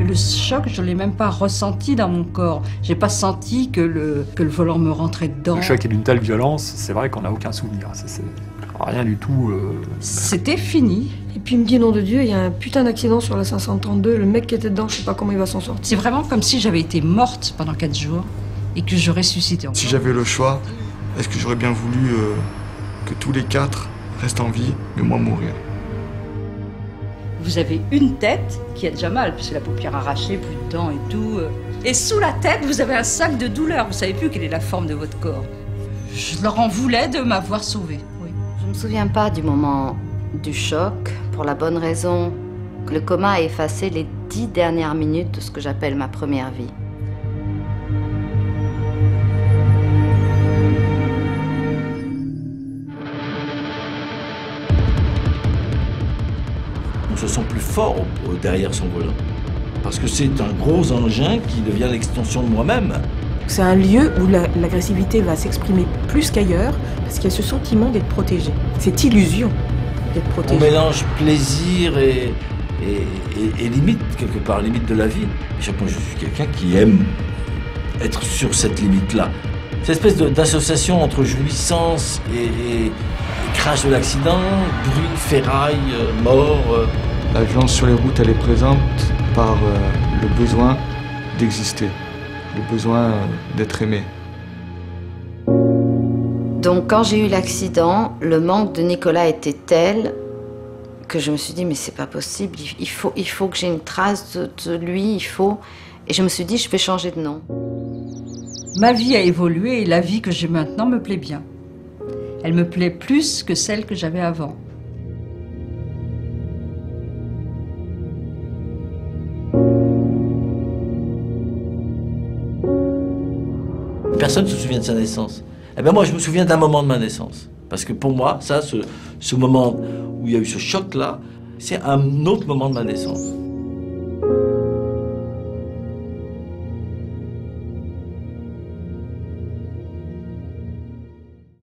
Le choc, je ne l'ai même pas ressenti dans mon corps. J'ai pas senti que le volant me rentrait dedans. Le choc est d'une telle violence, c'est vrai qu'on n'a aucun souvenir. C'est rien du tout. C'était fini. Et puis il me dit, nom de Dieu, il y a un putain d'accident sur la 532, le mec qui était dedans, je sais pas comment il va s'en sortir. C'est vraiment comme si j'avais été morte pendant 4 jours et que je ressuscitais encore. Si j'avais le choix, est-ce que j'aurais bien voulu que tous les 4 restent en vie, mais moi mourir? Vous avez une tête qui a déjà mal, puisque la paupière arrachée, plus de dents et tout. Et sous la tête, vous avez un sac de douleur. Vous savez plus quelle est la forme de votre corps. Je leur en voulais de m'avoir sauvée. Oui. Je ne me souviens pas du moment du choc, pour la bonne raison que le coma a effacé les 10 dernières minutes de ce que j'appelle ma première vie. On se sent plus fort derrière son volant. Parce que c'est un gros engin qui devient l'extension de moi-même. C'est un lieu où l'agressivité va s'exprimer plus qu'ailleurs, parce qu'il y a ce sentiment d'être protégé. Cette illusion d'être protégé. On mélange plaisir et limite, quelque part, limite de la vie. Je suis quelqu'un qui aime être sur cette limite-là. Cette espèce d'association entre jouissance et crash de l'accident, bruit, ferraille, mort. La violence sur les routes, elle est présente par le besoin d'exister, le besoin d'être aimé. Donc quand j'ai eu l'accident, le manque de Nicolas était tel que je me suis dit mais c'est pas possible, il faut que j'ai une trace de lui, il faut... Et je me suis dit je vais changer de nom. Ma vie a évolué et la vie que j'ai maintenant me plaît bien. Elle me plaît plus que celle que j'avais avant. Personne ne se souvient de sa naissance. Eh bien moi, je me souviens d'un moment de ma naissance. Parce que pour moi, ça, ce moment où il y a eu ce choc-là, c'est un autre moment de ma naissance.